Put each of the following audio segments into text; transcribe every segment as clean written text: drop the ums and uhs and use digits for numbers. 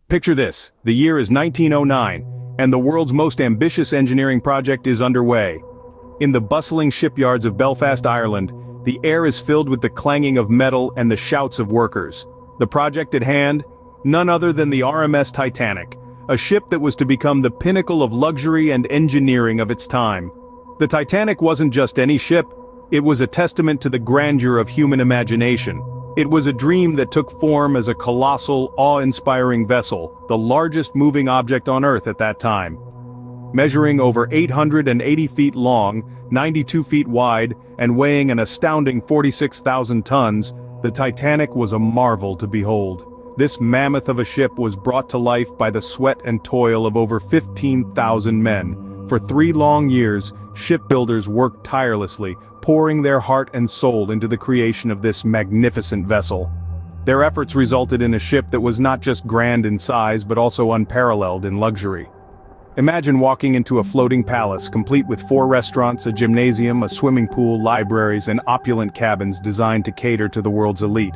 Picture this, the year is 1909, and the world's most ambitious engineering project is underway. In the bustling shipyards of Belfast, Ireland, the air is filled with the clanging of metal and the shouts of workers. The project at hand? None other than the RMS Titanic, a ship that was to become the pinnacle of luxury and engineering of its time. The Titanic wasn't just any ship, it was a testament to the grandeur of human imagination. It was a dream that took form as a colossal, awe-inspiring vessel, the largest moving object on Earth at that time. Measuring over 880 feet long, 92 feet wide, and weighing an astounding 46,000 tons, the Titanic was a marvel to behold. This mammoth of a ship was brought to life by the sweat and toil of over 15,000 men. For 3 long years, shipbuilders worked tirelessly, pouring their heart and soul into the creation of this magnificent vessel. Their efforts resulted in a ship that was not just grand in size but also unparalleled in luxury. Imagine walking into a floating palace complete with 4 restaurants, a gymnasium, a swimming pool, libraries, and opulent cabins designed to cater to the world's elite.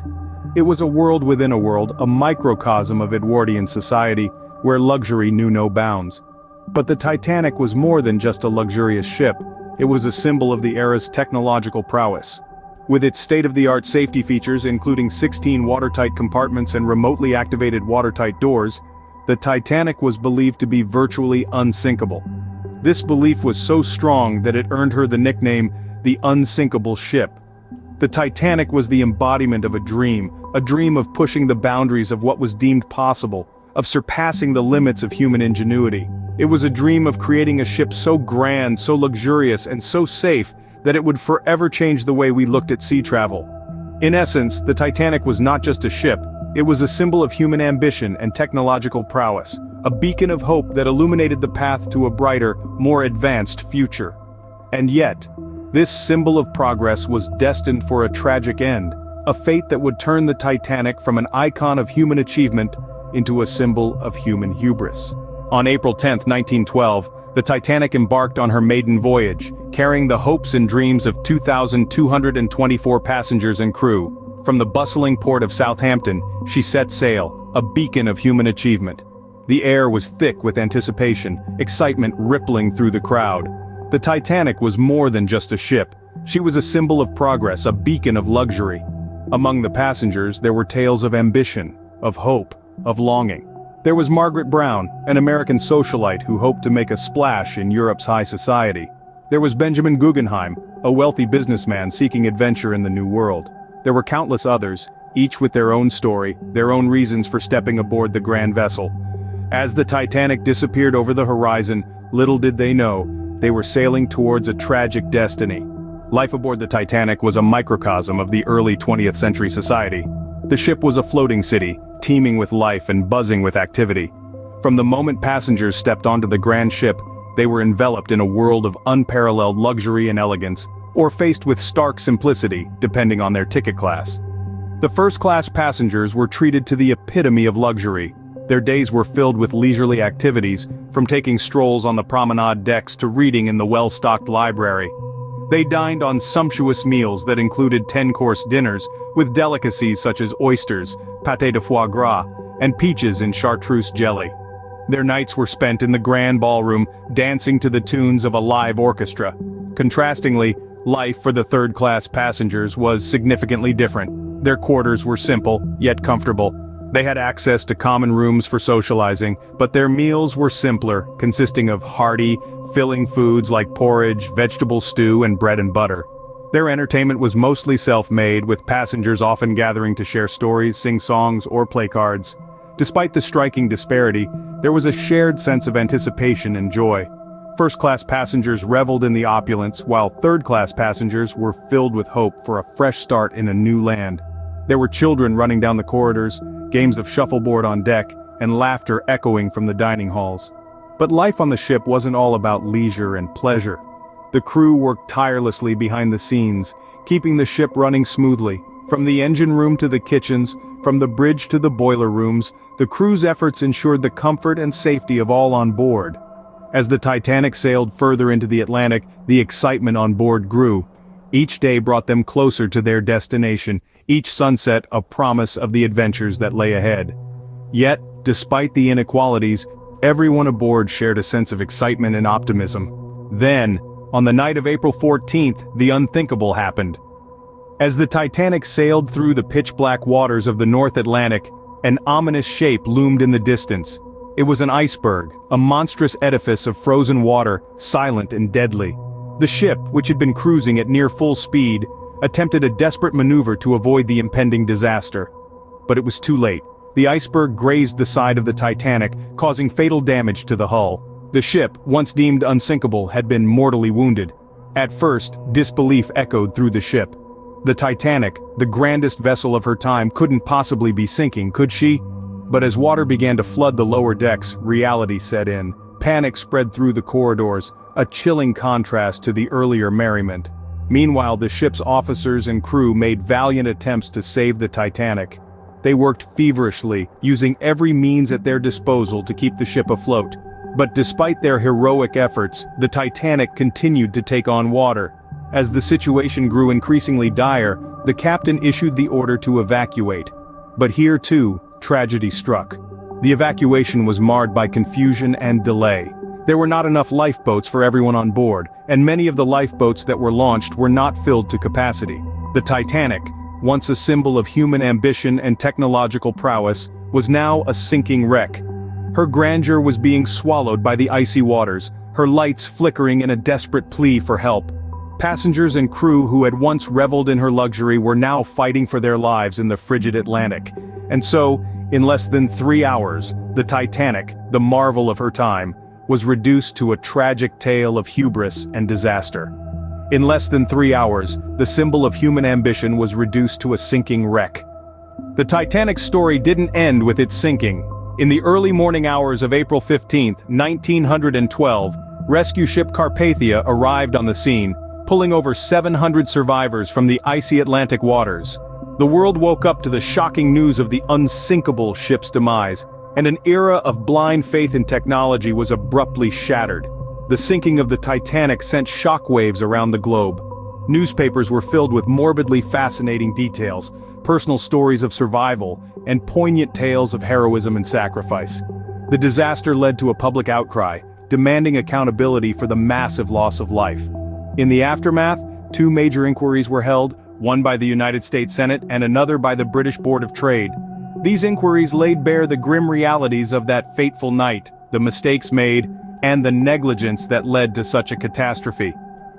It was a world within a world, a microcosm of Edwardian society, where luxury knew no bounds. But the Titanic was more than just a luxurious ship. It was a symbol of the era's technological prowess. With its state-of-the-art safety features including 16 watertight compartments and remotely activated watertight doors, the Titanic was believed to be virtually unsinkable. This belief was so strong that it earned her the nickname, the unsinkable ship. The Titanic was the embodiment of a dream of pushing the boundaries of what was deemed possible, of surpassing the limits of human ingenuity. It was a dream of creating a ship so grand, so luxurious, and so safe that it would forever change the way we looked at sea travel. In essence, the Titanic was not just a ship, it was a symbol of human ambition and technological prowess, a beacon of hope that illuminated the path to a brighter, more advanced future. And yet, this symbol of progress was destined for a tragic end, a fate that would turn the Titanic from an icon of human achievement into a symbol of human hubris. On April 10, 1912, the Titanic embarked on her maiden voyage, carrying the hopes and dreams of 2,224 passengers and crew. From the bustling port of Southampton, she set sail, a beacon of human achievement. The air was thick with anticipation, excitement rippling through the crowd. The Titanic was more than just a ship. She was a symbol of progress, a beacon of luxury. Among the passengers, there were tales of ambition, of hope, of longing. There was Margaret Brown, an American socialite who hoped to make a splash in Europe's high society. There was Benjamin Guggenheim, a wealthy businessman seeking adventure in the New World. There were countless others, each with their own story, their own reasons for stepping aboard the grand vessel. As the Titanic disappeared over the horizon, little did they know, they were sailing towards a tragic destiny. Life aboard the Titanic was a microcosm of the early 20th century society. The ship was a floating city, teeming with life and buzzing with activity. From the moment passengers stepped onto the grand ship, they were enveloped in a world of unparalleled luxury and elegance, or faced with stark simplicity, depending on their ticket class. The first-class passengers were treated to the epitome of luxury. Their days were filled with leisurely activities, from taking strolls on the promenade decks to reading in the well-stocked library. They dined on sumptuous meals that included 10-course dinners, with delicacies such as oysters, pâté de foie gras, and peaches in chartreuse jelly. Their nights were spent in the grand ballroom, dancing to the tunes of a live orchestra. Contrastingly, life for the third-class passengers was significantly different. Their quarters were simple, yet comfortable. They had access to common rooms for socializing, but their meals were simpler, consisting of hearty, filling foods like porridge, vegetable stew, and bread and butter. Their entertainment was mostly self-made, with passengers often gathering to share stories, sing songs, or play cards. Despite the striking disparity, there was a shared sense of anticipation and joy. First-class passengers reveled in the opulence, while third-class passengers were filled with hope for a fresh start in a new land. There were children running down the corridors, games of shuffleboard on deck, and laughter echoing from the dining halls. But life on the ship wasn't all about leisure and pleasure. The crew worked tirelessly behind the scenes, keeping the ship running smoothly. From the engine room to the kitchens, from the bridge to the boiler rooms, the crew's efforts ensured the comfort and safety of all on board. As the Titanic sailed further into the Atlantic, the excitement on board grew. Each day brought them closer to their destination, each sunset a promise of the adventures that lay ahead. Yet, Despite the inequalities, everyone aboard shared a sense of excitement and optimism. Then, on the night of April 14th, the unthinkable happened. As the Titanic sailed through the pitch-black waters of the North Atlantic, an ominous shape loomed in the distance. It was an iceberg, a monstrous edifice of frozen water, silent and deadly. The ship, which had been cruising at near full speed, attempted a desperate maneuver to avoid the impending disaster. But it was too late. The iceberg grazed the side of the Titanic, causing fatal damage to the hull. The ship, once deemed unsinkable, had been mortally wounded. At first, disbelief echoed through the ship. The Titanic, the grandest vessel of her time, couldn't possibly be sinking, could she? But as water began to flood the lower decks, reality set in. Panic spread through the corridors, a chilling contrast to the earlier merriment. Meanwhile, the ship's officers and crew made valiant attempts to save the Titanic. They worked feverishly, using every means at their disposal to keep the ship afloat. But despite their heroic efforts, the Titanic continued to take on water. As the situation grew increasingly dire, the captain issued the order to evacuate. But here too, tragedy struck. The evacuation was marred by confusion and delay. There were not enough lifeboats for everyone on board, and many of the lifeboats that were launched were not filled to capacity. The Titanic, once a symbol of human ambition and technological prowess, was now a sinking wreck. Her grandeur was being swallowed by the icy waters, her lights flickering in a desperate plea for help. Passengers and crew who had once reveled in her luxury were now fighting for their lives in the frigid Atlantic. And so, in less than 3 hours, the Titanic, the marvel of her time, was reduced to a tragic tale of hubris and disaster. In less than 3 hours, the symbol of human ambition was reduced to a sinking wreck. The Titanic's story didn't end with its sinking. In the early morning hours of April 15, 1912, rescue ship Carpathia arrived on the scene, pulling over 700 survivors from the icy Atlantic waters. The world woke up to the shocking news of the unsinkable ship's demise, and an era of blind faith in technology was abruptly shattered. The sinking of the Titanic sent shockwaves around the globe. Newspapers were filled with morbidly fascinating details, personal stories of survival, and poignant tales of heroism and sacrifice. The disaster led to a public outcry, demanding accountability for the massive loss of life. In the aftermath, 2 major inquiries were held, one by the United States Senate and another by the British Board of Trade. These inquiries laid bare the grim realities of that fateful night, the mistakes made, and the negligence that led to such a catastrophe.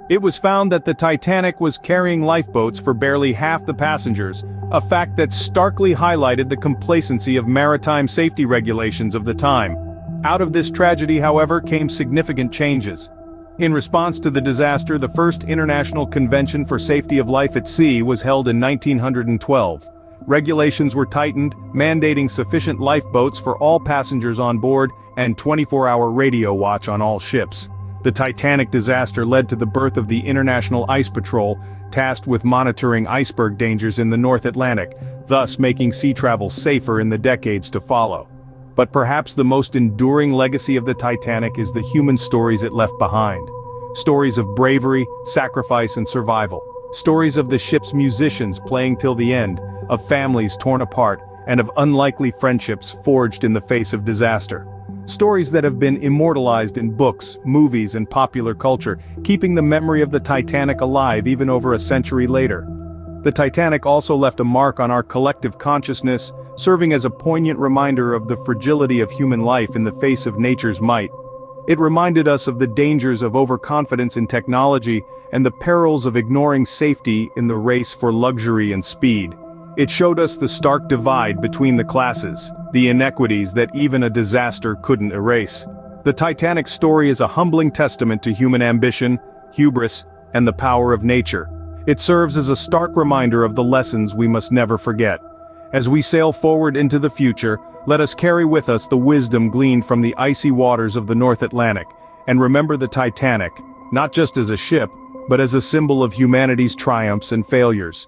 It was found that the Titanic was carrying lifeboats for barely half the passengers, a fact that starkly highlighted the complacency of maritime safety regulations of the time. Out of this tragedy, however, came significant changes. In response to the disaster, the first International Convention for Safety of Life at Sea was held in 1912. Regulations were tightened, mandating sufficient lifeboats for all passengers on board and 24-hour radio watch on all ships. The Titanic disaster led to the birth of the International Ice Patrol, tasked with monitoring iceberg dangers in the North Atlantic, thus making sea travel safer in the decades to follow. But perhaps the most enduring legacy of the Titanic is the human stories it left behind. Stories of bravery, sacrifice, and survival. Stories of the ship's musicians playing till the end, of families torn apart, and of unlikely friendships forged in the face of disaster. Stories that have been immortalized in books, movies, and popular culture, keeping the memory of the Titanic alive even over a century later. The Titanic also left a mark on our collective consciousness, serving as a poignant reminder of the fragility of human life in the face of nature's might. It reminded us of the dangers of overconfidence in technology and the perils of ignoring safety in the race for luxury and speed. It showed us the stark divide between the classes, the inequities that even a disaster couldn't erase. The Titanic's story is a humbling testament to human ambition, hubris, and the power of nature. It serves as a stark reminder of the lessons we must never forget. As we sail forward into the future, let us carry with us the wisdom gleaned from the icy waters of the North Atlantic, and remember the Titanic, not just as a ship, but as a symbol of humanity's triumphs and failures.